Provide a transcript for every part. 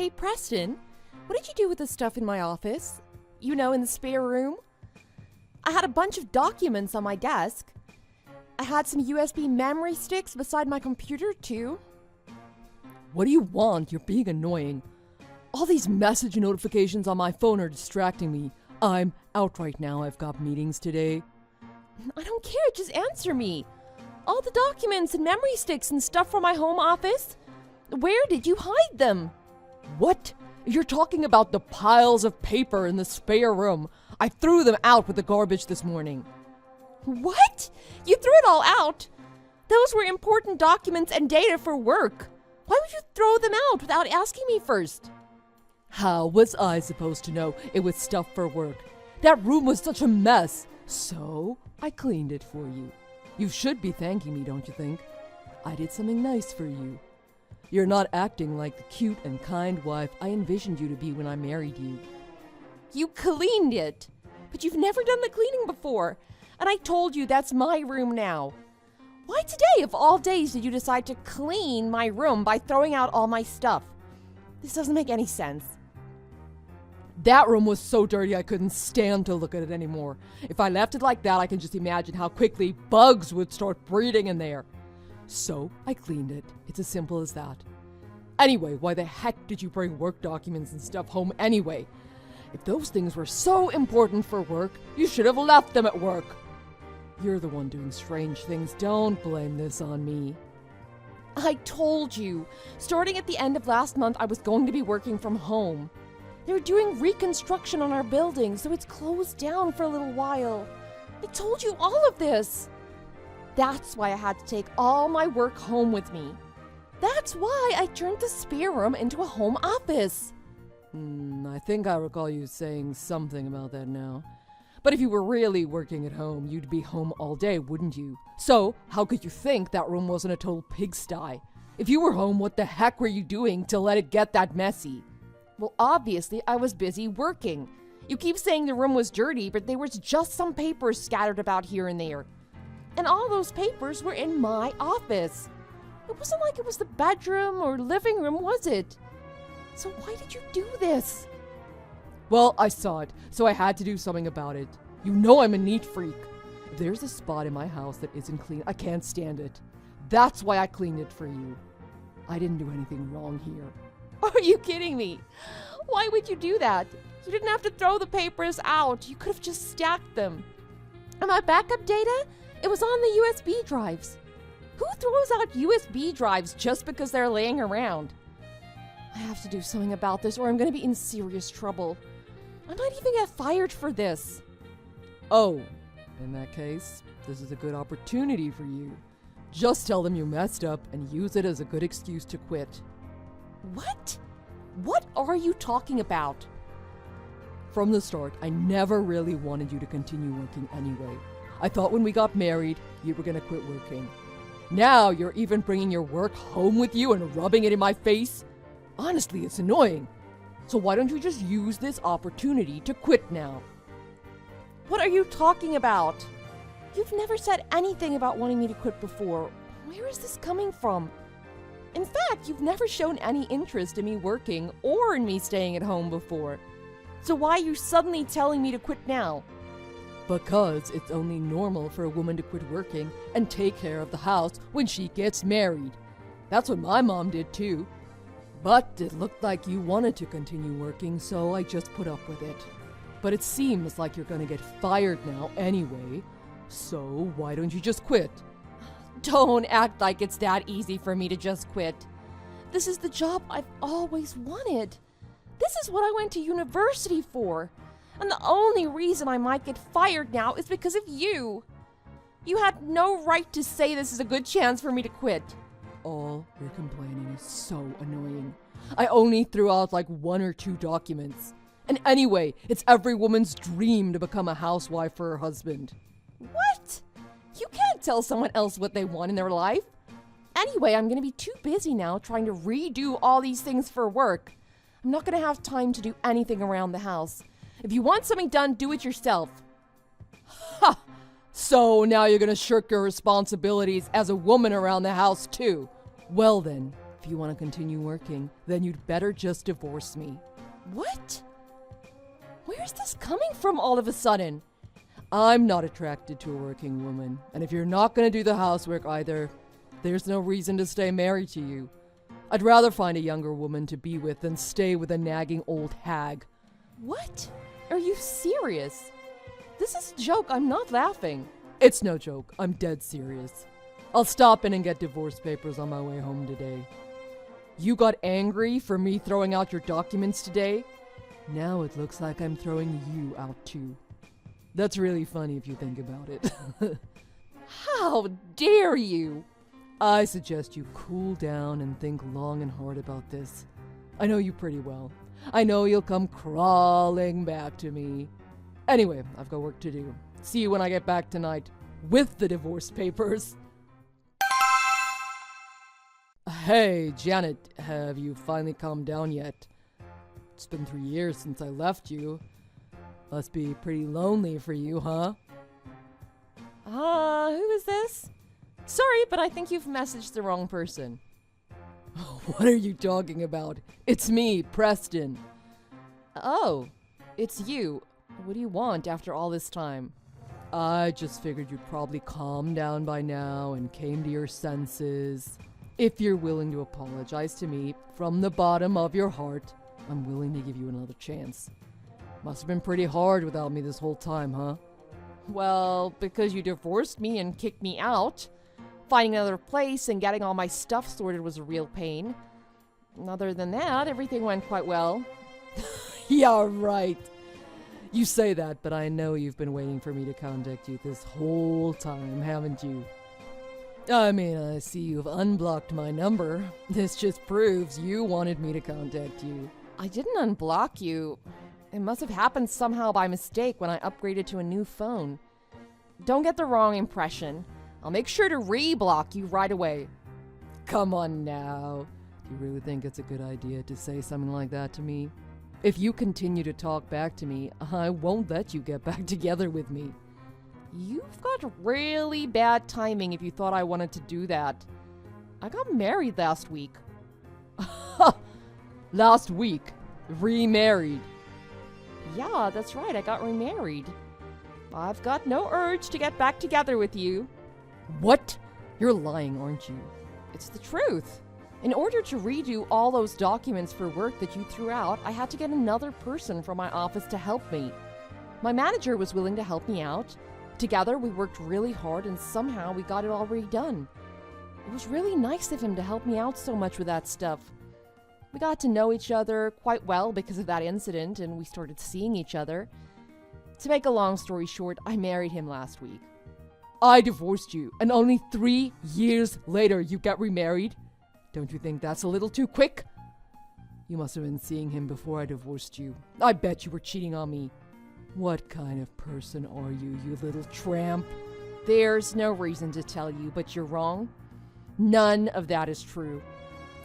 Hey, Preston, what did you do with the stuff in my office? You know, in the spare room? I had a bunch of documents on my desk. I had some USB memory sticks beside my computer, too. What do you want? You're being annoying. All these message notifications on my phone are distracting me. I'm out right now. I've got meetings today. I don't care, just answer me. All the documents and memory sticks and stuff from my home office? Where did you hide them? What? You're talking about the piles of paper in the spare room. I threw them out with the garbage this morning. What? You threw it all out? Those were important documents and data for work. Why would you throw them out without asking me first? How was I supposed to know it was stuff for work? That room was such a mess. So, I cleaned it for you. You should be thanking me, don't you think? I did something nice for you. You're not acting like the cute and kind wife I envisioned you to be when I married you. You cleaned it, but you've never done the cleaning before, and I told you that's my room now. Why today, of all days, did you decide to clean my room by throwing out all my stuff? This doesn't make any sense. That room was so dirty I couldn't stand to look at it anymore. If I left it like that, I can just imagine how quickly bugs would start breeding in there. So, I cleaned it. It's as simple as that. Anyway, why the heck did you bring work documents and stuff home anyway? If those things were so important for work, you should have left them at work. You're the one doing strange things. Don't blame this on me. I told you. Starting at the end of last month, I was going to be working from home. They were doing reconstruction on our building, so it's closed down for a little while. I told you all of this. That's why I had to take all my work home with me. That's why I turned the spare room into a home office. I think I recall you saying something about that now. But if you were really working at home, you'd be home all day, wouldn't you? So, how could you think that room wasn't a total pigsty? If you were home, what the heck were you doing to let it get that messy? Well, obviously, I was busy working. You keep saying the room was dirty, but there was just some papers scattered about here and there. And all those papers were in my office. It wasn't like it was the bedroom or living room, was it? So why did you do this? Well, I saw it, so I had to do something about it. You know I'm a neat freak. If there's a spot in my house that isn't clean, I can't stand it. That's why I cleaned it for you. I didn't do anything wrong here. Are you kidding me? Why would you do that? You didn't have to throw the papers out. You could have just stacked them. And my backup data? It was on the USB drives. Who throws out USB drives just because they're laying around? I have to do something about this or I'm going to be in serious trouble. I might even get fired for this. Oh, in that case, this is a good opportunity for you. Just tell them you messed up and use it as a good excuse to quit. What? What are you talking about? From the start, I never really wanted you to continue working anyway. I thought when we got married, you were gonna quit working. Now you're even bringing your work home with you and rubbing it in my face? Honestly, it's annoying. So why don't you just use this opportunity to quit now? What are you talking about? You've never said anything about wanting me to quit before. Where is this coming from? In fact, you've never shown any interest in me working or in me staying at home before. So why are you suddenly telling me to quit now? Because it's only normal for a woman to quit working and take care of the house when she gets married. That's what my mom did too. But it looked like you wanted to continue working, so I just put up with it. But it seems like you're gonna get fired now anyway, so why don't you just quit? Don't act like it's that easy for me to just quit. This is the job I've always wanted. This is what I went to university for. And the only reason I might get fired now is because of you. You had no right to say this is a good chance for me to quit. All your complaining is so annoying. I only threw out like 1 or 2 documents. And anyway, it's every woman's dream to become a housewife for her husband. What? You can't tell someone else what they want in their life. Anyway, I'm gonna be too busy now trying to redo all these things for work. I'm not gonna have time to do anything around the house. If you want something done, do it yourself. Ha! So now you're gonna shirk your responsibilities as a woman around the house too. Well then, If you want to continue working, then you'd better just divorce me. What? Where's this coming from all of a sudden? I'm not attracted to a working woman, and if you're not going to do the housework either, there's no reason to stay married to you. I'd rather find a younger woman to be with than stay with a nagging old hag. What? Are you serious? This is a joke. I'm not laughing. It's no joke. I'm dead serious. I'll stop in and get divorce papers on my way home today. You got angry for me throwing out your documents today? Now it looks like I'm throwing you out too. That's really funny if you think about it. How dare you? I suggest you cool down and think long and hard about this. I know you pretty well. I know you'll come crawling back to me. Anyway, I've got work to do. See you when I get back tonight with the divorce papers. Hey, Janet, have you finally calmed down yet? It's been 3 years since I left you. Must be pretty lonely for you, huh? Who is this? Sorry, but I think you've messaged the wrong person. What are you talking about? It's me, Preston. Oh, it's you. What do you want after all this time? I just figured you'd probably calm down by now and came to your senses. If you're willing to apologize to me from the bottom of your heart, I'm willing to give you another chance. Must have been pretty hard without me this whole time, huh? Well, because you divorced me and kicked me out. Finding another place and getting all my stuff sorted was a real pain. Other than that, everything went quite well. Yeah, right. You say that, but I know you've been waiting for me to contact you this whole time, haven't you? I mean, I see you've unblocked my number. This just proves you wanted me to contact you. I didn't unblock you. It must have happened somehow by mistake when I upgraded to a new phone. Don't get the wrong impression. I'll make sure to re-block you right away. Come on now. Do you really think it's a good idea to say something like that to me? If you continue to talk back to me, I won't let you get back together with me. You've got really bad timing if you thought I wanted to do that. I got married last week. Last week? Remarried? Yeah, that's right, I got remarried. I've got no urge to get back together with you. What? You're lying, aren't you? It's the truth. In order to redo all those documents for work that you threw out, I had to get another person from my office to help me. My manager was willing to help me out. Together, we worked really hard and somehow we got it all redone. It was really nice of him to help me out so much with that stuff. We got to know each other quite well because of that incident and we started seeing each other. To make a long story short, I married him last week. I divorced you, and only 3 years later you got remarried? Don't you think that's a little too quick? You must have been seeing him before I divorced you. I bet you were cheating on me. What kind of person are you, you little tramp? There's no reason to tell you, but you're wrong. None of that is true.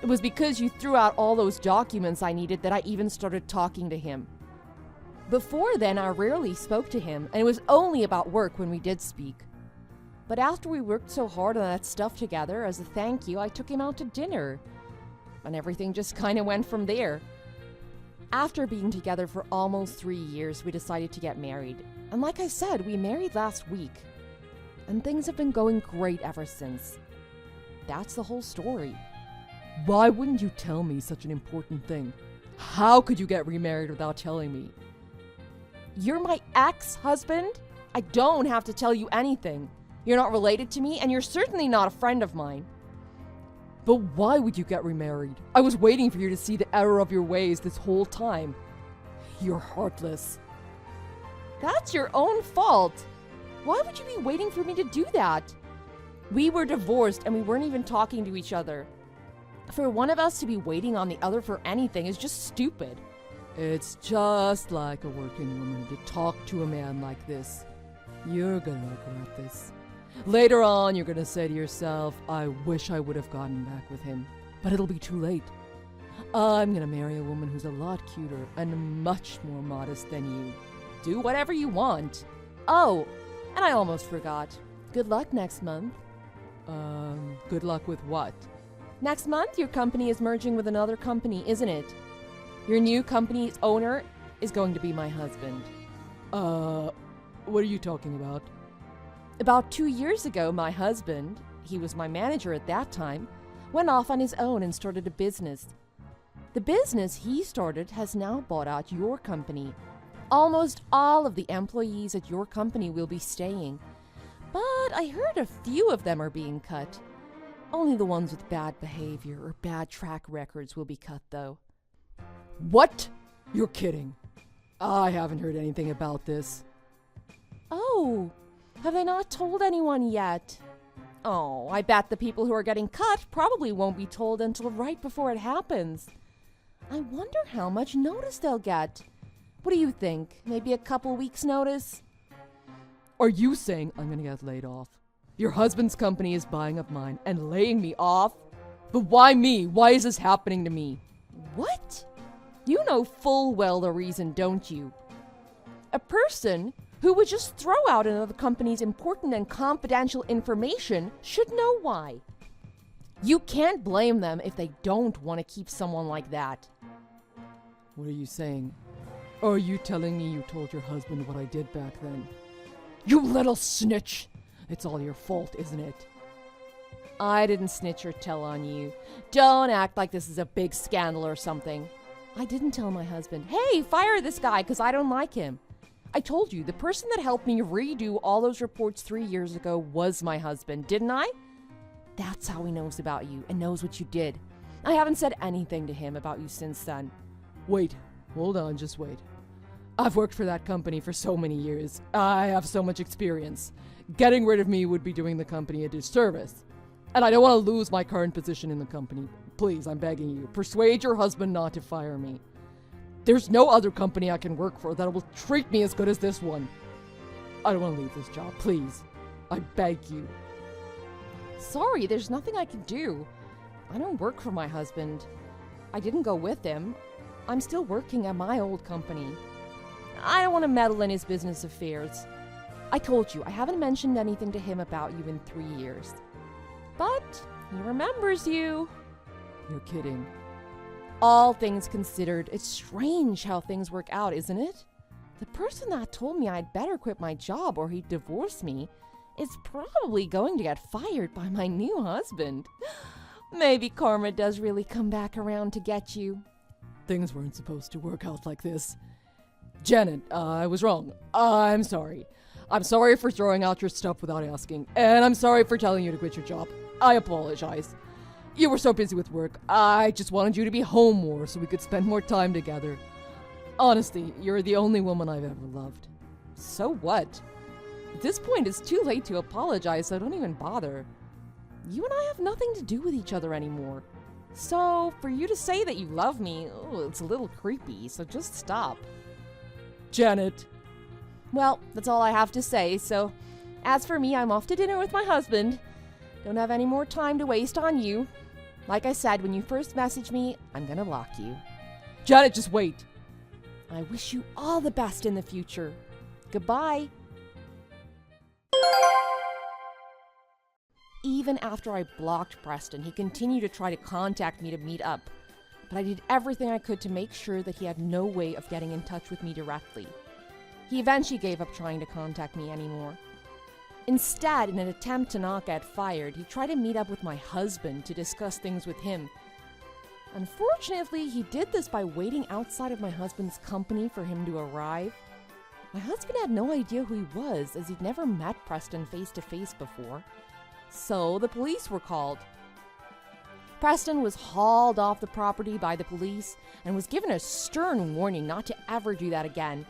It was because you threw out all those documents I needed that I even started talking to him. Before then, I rarely spoke to him, and it was only about work when we did speak. But after we worked so hard on that stuff together, as a thank you, I took him out to dinner. And everything just kind of went from there. After being together for almost 3 years, we decided to get married. And like I said, we married last week. And things have been going great ever since. That's the whole story. Why wouldn't you tell me such an important thing? How could you get remarried without telling me? You're my ex-husband? I don't have to tell you anything. You're not related to me, and you're certainly not a friend of mine. But why would you get remarried? I was waiting for you to see the error of your ways this whole time. You're heartless. That's your own fault. Why would you be waiting for me to do that? We were divorced, and we weren't even talking to each other. For one of us to be waiting on the other for anything is just stupid. It's just like a working woman to talk to a man like this. You're gonna regret this. Later on, you're gonna say to yourself, I wish I would have gotten back with him. But it'll be too late. I'm gonna marry a woman who's a lot cuter and much more modest than you. Do whatever you want. Oh, and I almost forgot. Good luck next month. Good luck with what? Next month, your company is merging with another company, isn't it? Your new company's owner is going to be my husband. What are you talking about? About 2 years ago, my husband, he was my manager at that time, went off on his own and started a business. The business he started has now bought out your company. Almost all of the employees at your company will be staying, but I heard a few of them are being cut. Only the ones with bad behavior or bad track records will be cut, though. What? You're kidding. I haven't heard anything about this. Oh, have they not told anyone yet? Oh, I bet the people who are getting cut probably won't be told until right before it happens. I wonder how much notice they'll get. What do you think? Maybe a couple weeks' notice? Are you saying I'm gonna get laid off? Your husband's company is buying up mine and laying me off? But why me? Why is this happening to me? What? You know full well the reason, don't you? A person who would just throw out another company's important and confidential information should know why. You can't blame them if they don't want to keep someone like that. What are you saying? Are you telling me you told your husband what I did back then? You little snitch! It's all your fault, isn't it? I didn't snitch or tell on you. Don't act like this is a big scandal or something. I didn't tell my husband, hey, fire this guy because I don't like him. I told you, the person that helped me redo all those reports 3 years ago was my husband, didn't I? That's how he knows about you and knows what you did. I haven't said anything to him about you since then. Wait, hold on, just wait. I've worked for that company for so many years. I have so much experience. Getting rid of me would be doing the company a disservice. And I don't want to lose my current position in the company. Please, I'm begging you, persuade your husband not to fire me. There's no other company I can work for that will treat me as good as this one. I don't want to leave this job, please. I beg you. Sorry, there's nothing I can do. I don't work for my husband. I didn't go with him. I'm still working at my old company. I don't want to meddle in his business affairs. I told you, I haven't mentioned anything to him about you in 3 years. But he remembers you. You're kidding. All things considered, it's strange how things work out, isn't it? The person that told me I'd better quit my job or he'd divorce me is probably going to get fired by my new husband. Maybe karma does really come back around to get you. Things weren't supposed to work out like this. Janet, I was wrong. I'm sorry. I'm sorry for throwing out your stuff without asking, and I'm sorry for telling you to quit your job. I apologize. You were so busy with work. I just wanted you to be home more so we could spend more time together. Honestly, you're the only woman I've ever loved. So what? At this point, it's too late to apologize, so don't even bother. You and I have nothing to do with each other anymore. So, for you to say that you love me, it's a little creepy, so just stop. Janet. Well, that's all I have to say, so as for me, I'm off to dinner with my husband. Don't have any more time to waste on you. Like I said, when you first message me, I'm gonna block you. Janet, just wait. I wish you all the best in the future. Goodbye. Even after I blocked Preston, he continued to try to contact me to meet up. But I did everything I could to make sure that he had no way of getting in touch with me directly. He eventually gave up trying to contact me anymore. Instead, in an attempt to not get fired, he tried to meet up with my husband to discuss things with him. Unfortunately, he did this by waiting outside of my husband's company for him to arrive. My husband had no idea who he was, as he'd never met Preston face to face before. So the police were called. Preston was hauled off the property by the police and was given a stern warning not to ever do that again.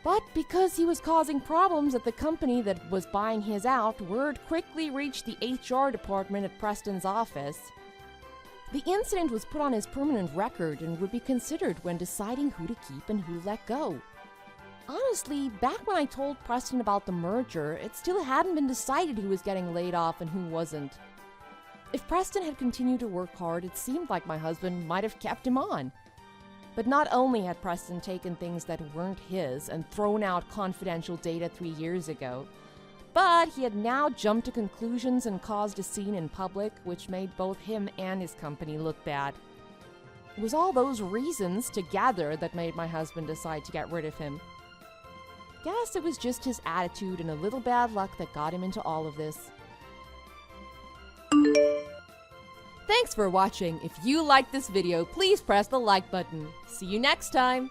But because he was causing problems at the company that was buying his out, word quickly reached the HR department at Preston's office. The incident was put on his permanent record and would be considered when deciding who to keep and who to let go. Honestly, back when I told Preston about the merger, it still hadn't been decided who was getting laid off and who wasn't. If Preston had continued to work hard, it seemed like my husband might have kept him on. But not only had Preston taken things that weren't his and thrown out confidential data 3 years ago, But he had now jumped to conclusions and caused a scene in public, which made both him and his company look bad. It was all those reasons together that made my husband decide to get rid of him. Guess it was just his attitude and a little bad luck that got him into all of this. Thanks for watching. If you liked this video, please press the like button. See you next time.